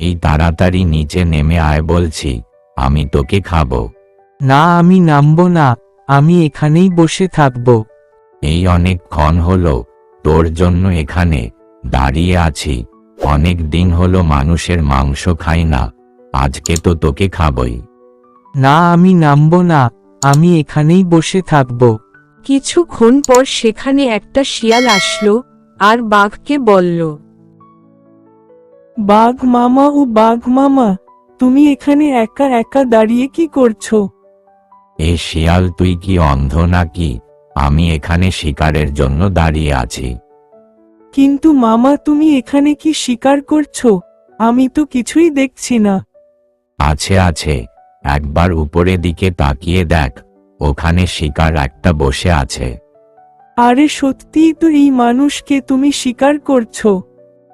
এই তাড়াতাড়ি নিচে নেমে আয় বলছি, আমি তোকে খাবো। না, আমি নামবো না, আমি এখানেই বসে থাকবো। এই অনেকক্ষণ হলো তোর জন্য এখানে দাঁড়িয়ে আছি। অনেক দিন হলো মানুষের মাংস খাই না, আজকে তো তোকে খাবই। না, আমি নামবো না, আমি এখানেই বসে থাকবো। কিছুক্ষণ পর সেখানে একটা শিয়াল আসলো আর বাঘকে বলল, বাঘ মামা ও বাঘ মামা, তুমি এখানে একা একা দাঁড়িয়ে কি করছো? এ শিয়াল, তুই কি অন্ধ নাকি? আমি এখানে শিকারের জন্য দাঁড়িয়ে আছি। কিন্তু মামা, তুমি এখানে কি শিকার করছো? আমি তো কিছুই দেখছি না। আছে আছে, একবার উপরের দিকে তাকিয়ে দেখ, ওখানে শিকার একটা বসে আছে। আরে সত্যিই তো এই মানুষকে তুমি শিকার করছো?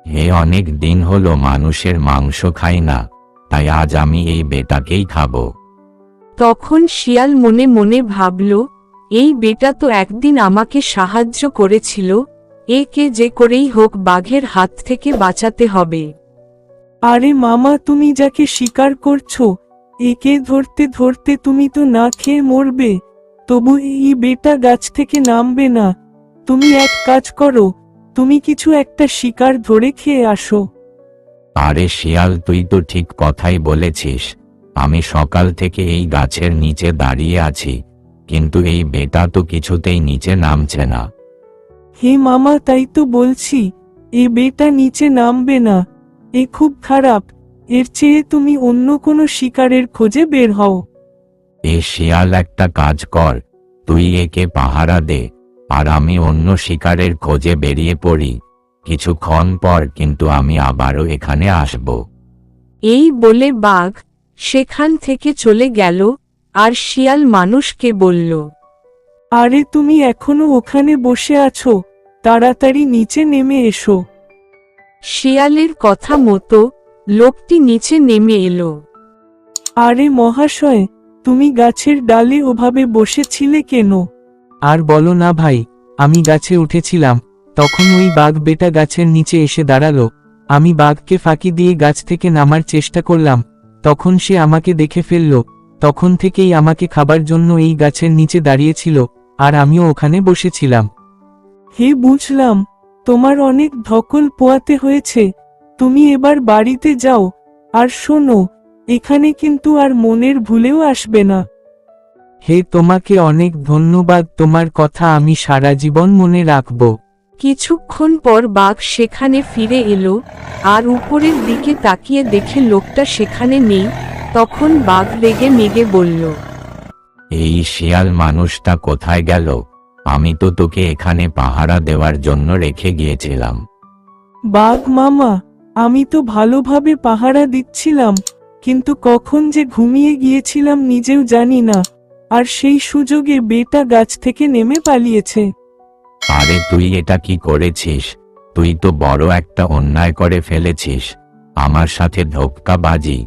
হে, অনেক দিন হলো মানুষের মাংস খাই না, তাই আজ আমি এই বেটাকেই খাবো। তখন শিয়াল মনে মনে ভাবল, এই বেটা তো একদিন আমাকে সাহায্য করেছিল, একে যে করেই হোক বাঘের হাত থেকে বাঁচাতে হবে। আরে মামা, তুমি যাকে শিকার করছো একে ধরতে ধরতে তুমি তো না খেয়ে মরবে। তবু এই বেটা গাছ থেকে নামবে না। তুমি এক কাজ করো, তুমি কিছু একটা শিকার ধরে খেয়ে আসো। আরে শিয়াল, তুই তো ঠিক কথাই বলেছিস। আমি সকাল থেকে এই গাছের নিচে দাঁড়িয়ে আছি, কিন্তু এই বেটা তো কিছুতেই নিচে নামছে না। হে মামা, তাই তো বলছি, এ বেটা নিচে নামবে না। এ খুব খারাপ। এর চেয়ে তুমি অন্য কোনো শিকারের খোঁজে বের হও। এ শিয়াল, একটা কাজ কর, তুই একে পাহারা দে, আর আমি অন্য শিকারের খোঁজে বেরিয়ে পড়ি। কিছুক্ষণ পর কিন্তু আমি আবারও এখানে আসব। এই বলে বাঘ সেখান থেকে চলে গেল আর শিয়াল মানুষকে বলল, আরে তুমি এখনো ওখানে বসে আছো, তাড়াতাড়ি নিচে নেমে এসো। শিয়ালের কথা মতো লোকটি নিচে নেমে এলো। আরে মহাশয়, তুমি গাছের ডালে ওভাবে বসেছিলে কেন? আর বলো না ভাই, আমি গাছে উঠেছিলাম, তখন ওই বাঘ বেটা গাছের নিচে এসে দাঁড়ালো। আমি বাঘকে ফাঁকি দিয়ে গাছ থেকে নামার চেষ্টা করলাম, তখন সে আমাকে দেখে ফেলল। তখন থেকেই আমাকে খাবার জন্য এই গাছের নিচে দাঁড়িয়েছিল, আর আমিও ওখানে বসেছিলাম। হে, বুঝলাম, তোমার অনেক ধকল পোয়াতে হয়েছে। তুমি এবার বাড়িতে যাও, আর শোনো, এখানে কিন্তু আর মনের ভুলেও আসবে না। হে, তোমাকে অনেক ধন্যবাদ, তোমার কথা আমি সারা জীবন মনে রাখব। কিছুক্ষণ পর বাঘ সেখানে ফিরে এলো আর উপরের দিকে তাকিয়ে দেখে লোকটা সেখানে নেই। তখন বাঘ রেগে মেগে বলল, এই শিয়াল মানুষটা কোথায় গেল? আমি তো তোকে এখানে পাহারা দেওয়ার জন্য রেখে গিয়েছিলাম। বাঘ মামা, আমি তো ভালোভাবে পাহারা দিচ্ছিলাম, কিন্তু কখন যে ঘুমিয়ে গিয়েছিলাম নিজেও জানি না। আর সেই সুযোগে বেটা গাছ থেকে নেমে পালিয়েছে। আরে তুই এটা কি করেছিস? তুই তো বড় একটা অন্যায় করে ফেলেছিস। আমার সাথে ধোঁকাবাজি,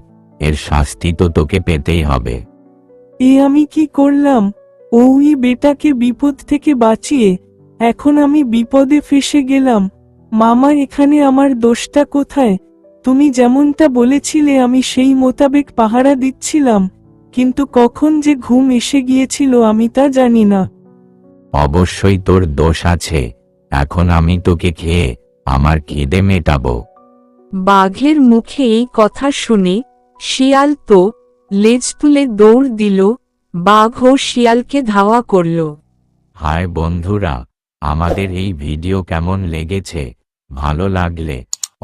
এর শাস্তি তো তোকে পেতেই হবে। এ আমি কি করলাম? ওই বেটাকে বিপদ থেকে বাঁচিয়ে এখন আমি বিপদে ফেসে গেলাম। মামা, এখানে আমার দোষটা কোথায়? তুমি যেমনটা বলেছিলে আমি সেই মোতাবেক পাহারা দিচ্ছিলাম, কিন্তু কখন যে ঘুম এসে গিয়েছিল আমি তা জানি না। অবশ্যই তোর দোষ আছে। এখন আমি তোকে খেয়ে আমার খিদে মেটাবো। বাঘের মুখে এই কথা শুনে শিয়াল তো লেজ তুলে দৌড় দিল। বাঘও শিয়ালকে ধাওয়া করল। হায় বন্ধুরা, আমাদের এই ভিডিও কেমন লেগেছে? ভালো লাগলে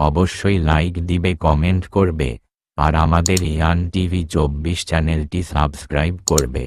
অবশ্যই লাইক দিবে, কমেন্ট করবে, আর আমাদের ইয়ান টিভি 24 চ্যানেলটি সাবস্ক্রাইব করবে।